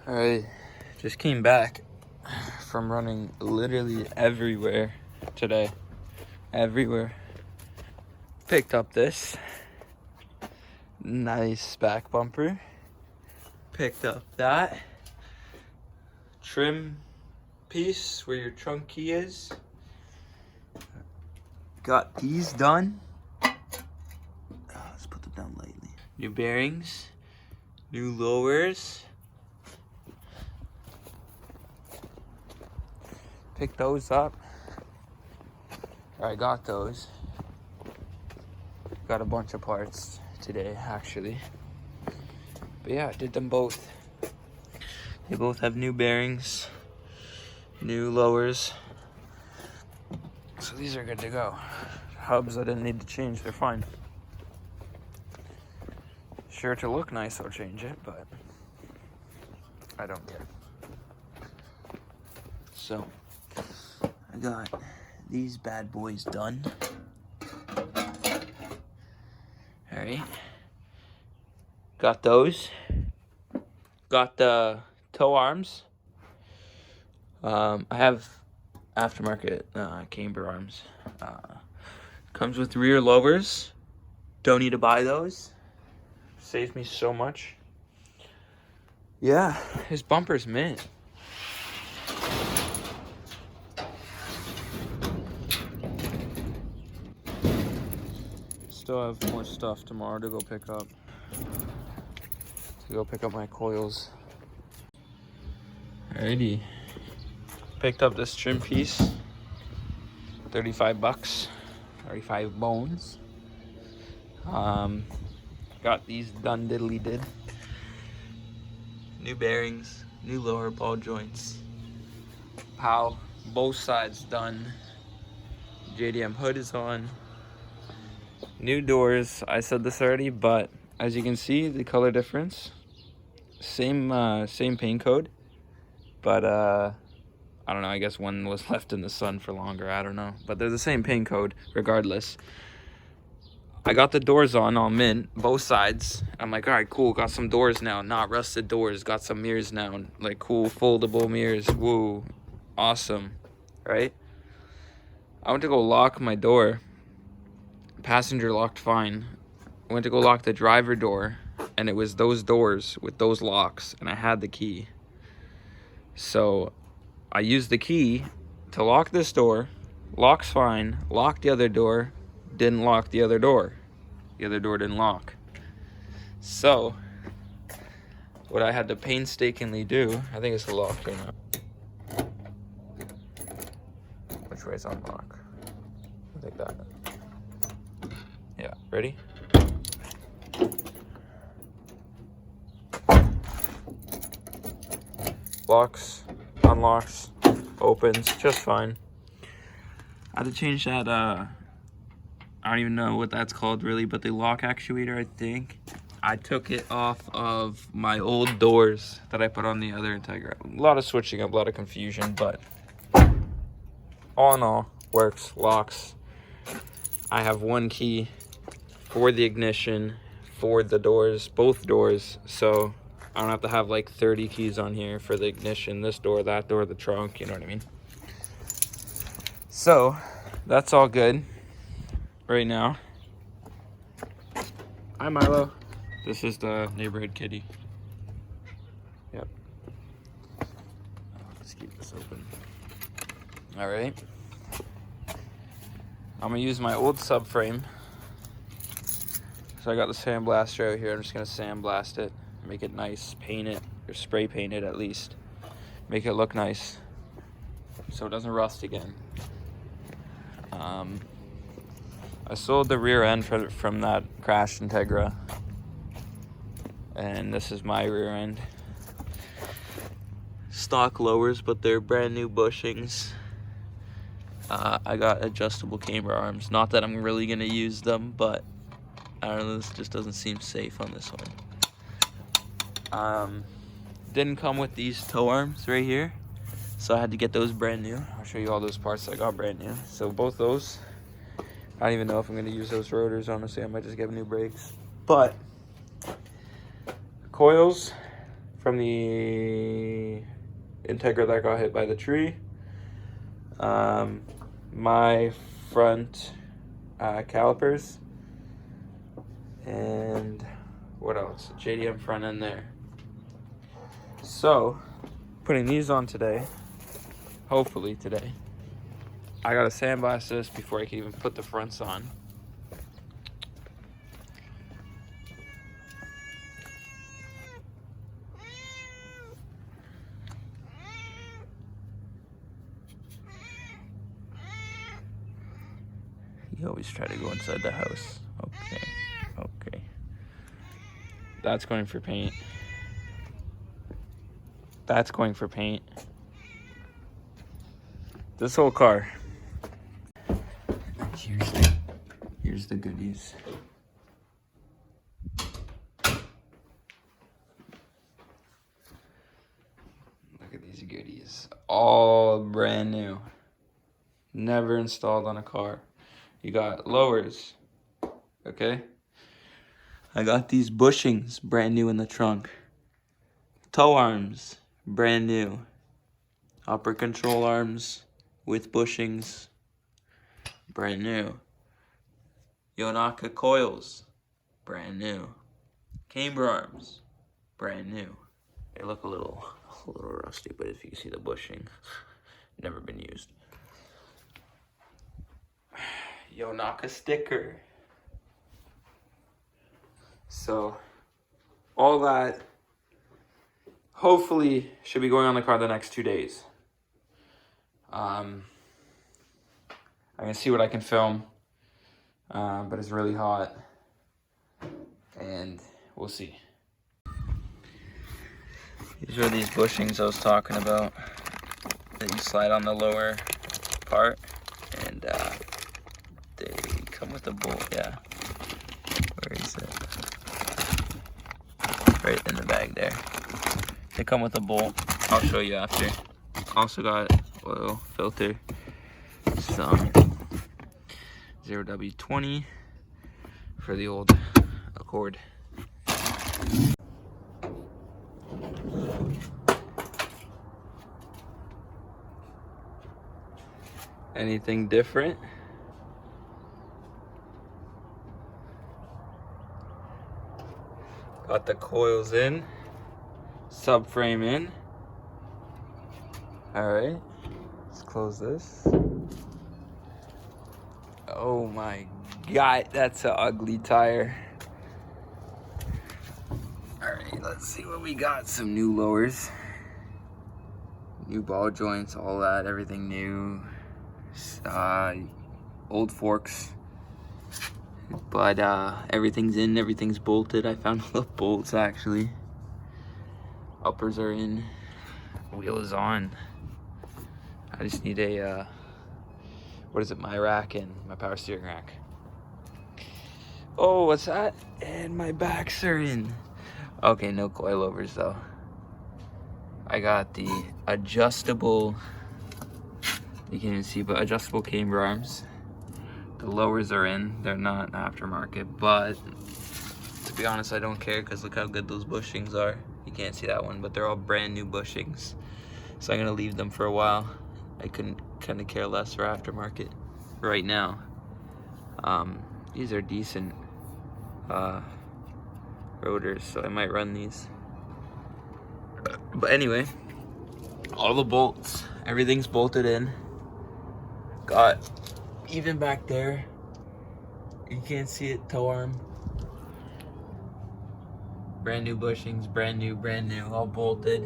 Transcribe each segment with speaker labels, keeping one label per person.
Speaker 1: I just came back from running literally everywhere today. Everywhere. Picked up this nice back bumper. Picked up that trim piece where your trunk key is. Got these done. Let's put them down lightly. New bearings, new lowers. Picked those up. I got those. Got a bunch of parts today, actually. But yeah, I did them both. They both have new bearings, new lowers. So these are good to go. Hubs I didn't need to change, they're fine. Sure, to look nice, I'll change it, but I don't care. So, I got these bad boys done. Alright. Got those. Got the toe arms. I have aftermarket camber arms. Comes with rear lowers. Don't need to buy those. Saves me so much. Yeah, his bumper's mint. Still have more stuff tomorrow to go pick up. My coils. Alrighty. Picked up this trim piece. 35 bucks. 35 bones. Got these done diddly did. New bearings, new lower ball joints. Pow, both sides done. JDM hood is on. New doors, I said this already, but as you can see, the color difference. Same paint code, but I don't know, I guess one was left in the sun for longer, I don't know. But they're the same paint code, regardless. I got the doors on, all mint, both sides. I'm like, all right, cool, got some doors now, not rusted doors, got some mirrors now, like cool foldable mirrors, woo, awesome, right? I went to go lock my door. Passenger locked fine. I went to go lock the driver door, and it was those doors with those locks, and I had the key. So I used the key to lock this door, locks fine, locked the other door, didn't lock the other door. The other door didn't lock. So what I had to painstakingly do, I think it's locked right now. Which way's unlock? I think that. Yeah, ready? Locks, unlocks, opens, just fine. I had to change that, I don't even know what that's called really, but the lock actuator, I think. I took it off of my old doors that I put on the other Integra. A lot of switching up, a lot of confusion, but all in all, works, locks. I have one key for the ignition, for the doors, both doors, so I don't have to have like 30 keys on here for the ignition, this door, that door, the trunk, you know what I mean? So, that's all good right now. Hi, Milo. This is the neighborhood kitty. Yep. Let's keep this open. All right. I'm gonna use my old subframe. So I got the sandblaster out here. I'm just gonna sandblast it, make it nice, paint it, or spray paint it at least. Make it look nice so it doesn't rust again. I sold the rear end from that crashed Integra. And this is my rear end. Stock lowers, but they're brand new bushings. I got adjustable camber arms. Not that I'm really gonna use them, but I don't know, this just doesn't seem safe on this one. Didn't come with these toe arms right here, so I had to get those brand new. I'll show you all those parts I got brand new. So both those, I don't even know if I'm gonna use those rotors, honestly. I might just get new brakes. But coils from the Integra that got hit by the tree. My front calipers. And what else? JDM front end there. So, putting these on today. Hopefully today. I gotta sandblast this before I can even put the fronts on. You always try to go inside the house. Okay. Okay. That's going for paint. That's going for paint. This whole car. Here's the goodies. Look at these goodies. All brand new. Never installed on a car. You got lowers. Okay? I got these bushings brand new in the trunk. Tow arms, brand new. Upper control arms with bushings, brand new. Yonaka coils, brand new. Camber arms, brand new. They look a little rusty, but if you can see the bushing, never been used. Yonaka sticker. So, all that hopefully should be going on the car the next 2 days. I'm gonna see what I can film, but it's really hot, and we'll see. These are these bushings I was talking about that you slide on the lower part, and they come with a bolt. Yeah, where is it? Right in the bag there. They come with a bolt. I'll show you after. Also got oil filter, some 0W20 for the old Accord. Anything different? Got the coils in, subframe in. All right, let's close this. Oh my God, that's an ugly tire. All right, let's see what we got. Some new lowers, new ball joints, all that, everything new. Old forks, but everything's in, everything's bolted. I found all the bolts actually. Uppers are in, wheel is on. I just need a what is it, my rack and my power steering rack. Oh, what's that? And my backs are in. Okay, no coilovers though. I got the adjustable, you can't even see, but adjustable camber arms. The lowers are in, they're not aftermarket, but to be honest, I don't care because look how good those bushings are. You can't see that one, but they're all brand new bushings. So I'm gonna leave them for a while. I couldn't kind of care less for aftermarket right now. These are decent rotors, so I might run these. But anyway, all the bolts, everything's bolted in. Got, even back there, you can't see it, tow arm. Brand new bushings, brand new, all bolted.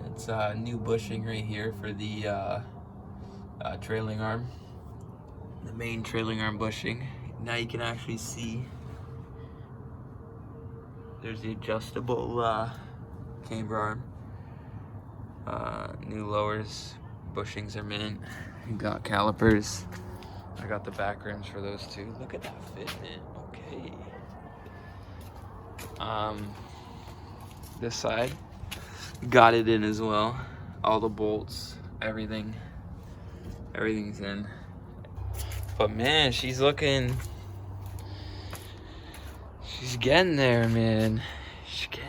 Speaker 1: It's a new bushing right here for the trailing arm. The main trailing arm bushing. Now you can actually see there's the adjustable camber arm. New lowers, bushings are mint. You got calipers. I got the back rims for those too. Look at that fitment. Okay. This side, got it in as well. All the bolts, everything's in. But man, she's getting there, man. She's getting